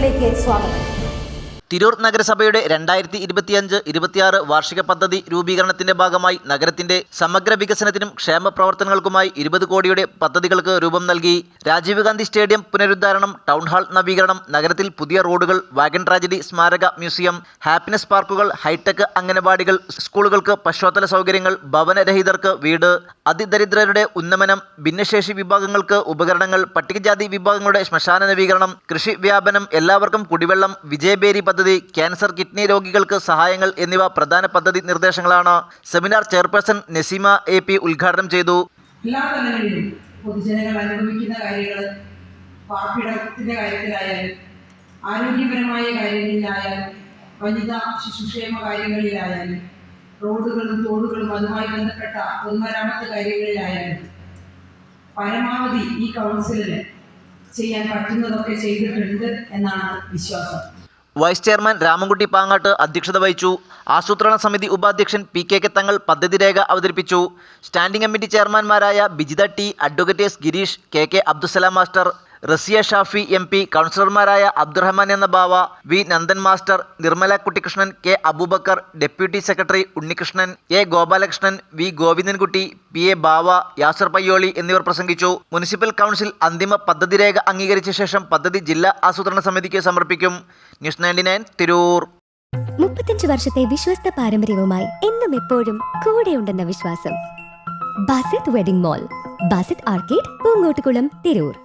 വാർത്തകളിലേക്ക് സ്വാഗതം. തിരൂർ നഗരസഭയുടെ 2025-26 വാർഷിക പദ്ധതി രൂപീകരണത്തിന്റെ ഭാഗമായി നഗരത്തിന്റെ സമഗ്ര വികസനത്തിനും ക്ഷേമ പ്രവർത്തനങ്ങൾക്കുമായി 20 കോടിയുടെ പദ്ധതികൾക്ക് രൂപം നൽകി. രാജീവ് ഗാന്ധി സ്റ്റേഡിയം പുനരുദ്ധാരണം, ടൗൺ ഹാൾ നവീകരണം, നഗരത്തിൽ പുതിയ റോഡുകൾ, വാഗൺ ട്രാജഡി സ്മാരക മ്യൂസിയം, ഹാപ്പിനെസ് പാർക്കുകൾ, ഹൈടെക് അംഗനവാടികൾ, സ്കൂളുകൾക്ക് പശ്ചാത്തല സൗകര്യങ്ങൾ, ഭവനരഹിതർക്ക് വീട്, അതിദരിദ്രരുടെ ഉന്നമനം, ഭിന്നശേഷി വിഭാഗങ്ങൾക്ക് ഉപകരണങ്ങൾ, പട്ടികജാതി വിഭാഗങ്ങളുടെ ശ്മശാന നവീകരണം, കൃഷി വ്യാപനം, എല്ലാവർക്കും കുടിവെള്ളം, വിജയബേരി പദ്ധതി, ക്യാൻസർ കിഡ്നി രോഗികൾക്ക് സഹായങ്ങൾ എന്നിവ പ്രധാന പദ്ധതി നിർദ്ദേശങ്ങളാണ്. സെമിനാർ ചെയർപേഴ്സൺ നസീമ AP ഉദ്ഘാടനം ചെയ്തു. എല്ലാ തലങ്ങളിലും പൊതുജനങ്ങൾ അനുഭവിക്കുന്ന കാര്യങ്ങൾ, പാർപ്പിടത്തിന്റെ കാര്യത്തിലായാലും, ആരോഗ്യപരമായ കാര്യങ്ങളിലായാലും, വനിതാ ശിശുക്ഷേമ കാര്യങ്ങളിലായാലും, റോഡുകളും തോടുകളും അതുമായി ബന്ധപ്പെട്ട പൊതുമരാമത്ത് കാര്യങ്ങളിലായാലും പരമാവധി ഈ കൗൺസിലിന് ചെയ്യാൻ പറ്റുന്നതൊക്കെ ചെയ്തിട്ടുണ്ട് എന്നാണ് വിശ്വാസം. വൈസ് ചെയർമാൻ രാമൻകുട്ടി പാങ്ങാട്ട് അധ്യക്ഷത വഹിച്ചു. ആസൂത്രണ സമിതി ഉപാധ്യക്ഷൻ PK തങ്ങൾ പദ്ധതി രേഖ അവതരിപ്പിച്ചു. സ്റ്റാൻഡിംഗ് കമ്മിറ്റി ചെയർമാൻമാരായ Bijitha T, advocate S Girish, KK Abdussalam master, Raziya Shafi MP, കൗൺസിലർമാരായ അബ്ദുറഹ്മാൻ എന്ന Bava, V Nandan master, Nirmala Kuttikrishnan, K Aboobacker, deputy secretary Unnikrishnan, A Gopalakrishnan, V Govindankutty, PA Bava, Yasar Payyoli എന്നിവർ പ്രസംഗിച്ചു. മുനിസിപ്പൽ കൗൺസിൽ അന്തിമ പദ്ധതി രേഖ അംഗീകരിച്ച ശേഷം പദ്ധതി ജില്ലാ ആസൂത്രണ സമിതിക്ക് സമർപ്പിക്കും. ന്യൂസ് 99 തിരൂർ. 35 വർഷത്തെ വിശ്വസ്ത പാരമ്പര്യവുമായി എന്നും എപ്പോഴും കൂടെയുണ്ടെന്ന വിശ്വാസം. Basith wedding mall, Basith arcade, Poongottukulam, Tirur.